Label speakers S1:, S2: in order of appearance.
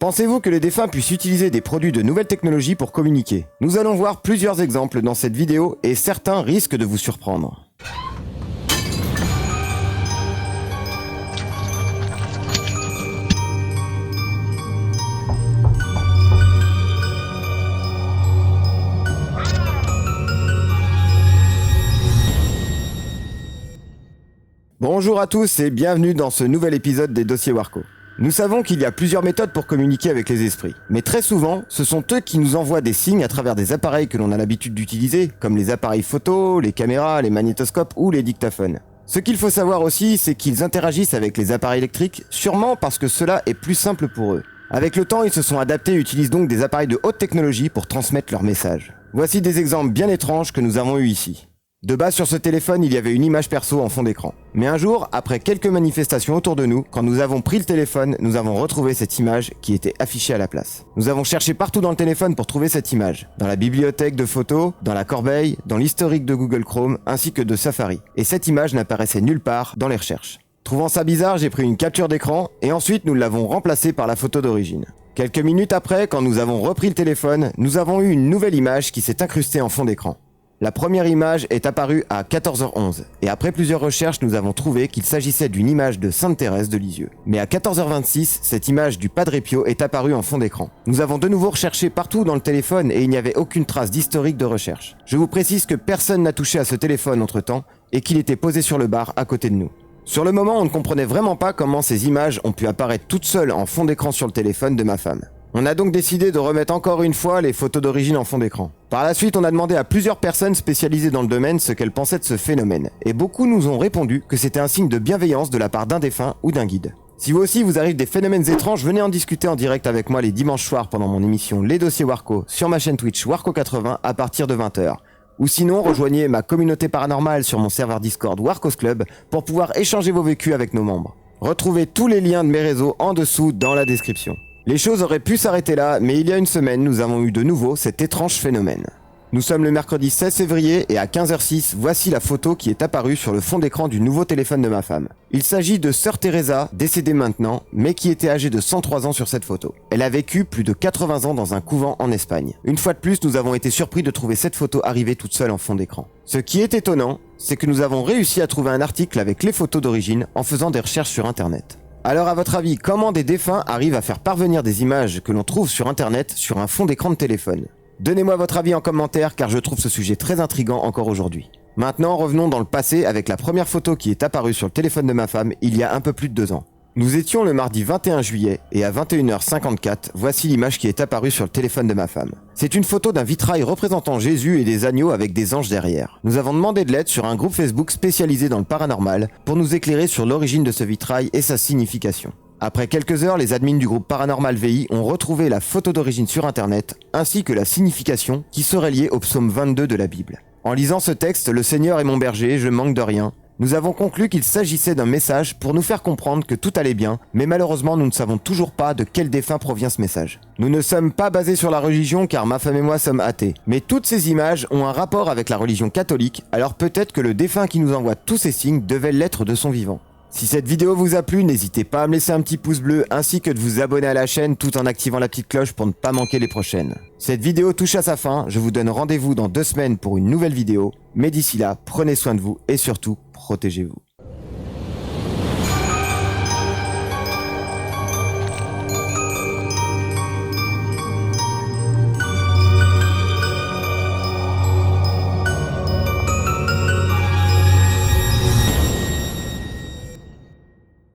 S1: Pensez-vous que les défunts puissent utiliser des produits de nouvelle technologie pour communiquer? Nous allons voir plusieurs exemples dans cette vidéo et certains risquent de vous surprendre. Bonjour à tous et bienvenue dans ce nouvel épisode des Dossiers Warco. Nous savons qu'il y a plusieurs méthodes pour communiquer avec les esprits, mais très souvent, ce sont eux qui nous envoient des signes à travers des appareils que l'on a l'habitude d'utiliser, comme les appareils photo, les caméras, les magnétoscopes ou les dictaphones. Ce qu'il faut savoir aussi, c'est qu'ils interagissent avec les appareils électriques, sûrement parce que cela est plus simple pour eux. Avec le temps, ils se sont adaptés et utilisent donc des appareils de haute technologie pour transmettre leurs messages. Voici des exemples bien étranges que nous avons eus ici. De base sur ce téléphone, il y avait une image perso en fond d'écran. Mais un jour, après quelques manifestations autour de nous, quand nous avons pris le téléphone, nous avons retrouvé cette image qui était affichée à la place. Nous avons cherché partout dans le téléphone pour trouver cette image. Dans la bibliothèque de photos, dans la corbeille, dans l'historique de Google Chrome, ainsi que de Safari. Et cette image n'apparaissait nulle part dans les recherches. Trouvant ça bizarre, j'ai pris une capture d'écran et ensuite nous l'avons remplacée par la photo d'origine. Quelques minutes après, quand nous avons repris le téléphone, nous avons eu une nouvelle image qui s'est incrustée en fond d'écran. La première image est apparue à 14h11 et après plusieurs recherches, nous avons trouvé qu'il s'agissait d'une image de Sainte Thérèse de Lisieux. Mais à 14h26, cette image du Padre Pio est apparue en fond d'écran. Nous avons de nouveau recherché partout dans le téléphone et il n'y avait aucune trace d'historique de recherche. Je vous précise que personne n'a touché à ce téléphone entre-temps et qu'il était posé sur le bar à côté de nous. Sur le moment, on ne comprenait vraiment pas comment ces images ont pu apparaître toutes seules en fond d'écran sur le téléphone de ma femme. On a donc décidé de remettre encore une fois les photos d'origine en fond d'écran. Par la suite, on a demandé à plusieurs personnes spécialisées dans le domaine ce qu'elles pensaient de ce phénomène, et beaucoup nous ont répondu que c'était un signe de bienveillance de la part d'un défunt ou d'un guide. Si vous aussi vous arrivez des phénomènes étranges, venez en discuter en direct avec moi les dimanches soirs pendant mon émission Les Dossiers Warco sur ma chaîne Twitch Warco80 à partir de 20h. Ou sinon, rejoignez ma communauté paranormale sur mon serveur Discord Warcos Club pour pouvoir échanger vos vécus avec nos membres. Retrouvez tous les liens de mes réseaux en dessous dans la description. Les choses auraient pu s'arrêter là, mais il y a une semaine, nous avons eu de nouveau cet étrange phénomène. Nous sommes le mercredi 16 février et à 15h06, voici la photo qui est apparue sur le fond d'écran du nouveau téléphone de ma femme. Il s'agit de Sœur Teresa, décédée maintenant, mais qui était âgée de 103 ans sur cette photo. Elle a vécu plus de 80 ans dans un couvent en Espagne. Une fois de plus, nous avons été surpris de trouver cette photo arriver toute seule en fond d'écran. Ce qui est étonnant, c'est que nous avons réussi à trouver un article avec les photos d'origine en faisant des recherches sur internet. Alors à votre avis, comment des défunts arrivent à faire parvenir des images que l'on trouve sur internet sur un fond d'écran de téléphone? Donnez-moi votre avis en commentaire car je trouve ce sujet très intriguant encore aujourd'hui. Maintenant, revenons dans le passé avec la première photo qui est apparue sur le téléphone de ma femme il y a un peu plus de 2 ans. Nous étions le mardi 21 juillet et à 21h54, voici l'image qui est apparue sur le téléphone de ma femme. C'est une photo d'un vitrail représentant Jésus et des agneaux avec des anges derrière. Nous avons demandé de l'aide sur un groupe Facebook spécialisé dans le paranormal pour nous éclairer sur l'origine de ce vitrail et sa signification. Après quelques heures, les admins du groupe Paranormal VI ont retrouvé la photo d'origine sur internet ainsi que la signification qui serait liée au psaume 22 de la Bible. En lisant ce texte, le Seigneur est mon berger, je manque de rien. Nous avons conclu qu'il s'agissait d'un message pour nous faire comprendre que tout allait bien, mais malheureusement nous ne savons toujours pas de quel défunt provient ce message. Nous ne sommes pas basés sur la religion car ma femme et moi sommes athées, mais toutes ces images ont un rapport avec la religion catholique, alors peut-être que le défunt qui nous envoie tous ces signes devait l'être de son vivant. Si cette vidéo vous a plu, n'hésitez pas à me laisser un petit pouce bleu ainsi que de vous abonner à la chaîne tout en activant la petite cloche pour ne pas manquer les prochaines. Cette vidéo touche à sa fin, je vous donne rendez-vous dans 2 semaines pour une nouvelle vidéo, mais d'ici là, prenez soin de vous et surtout, protégez-vous.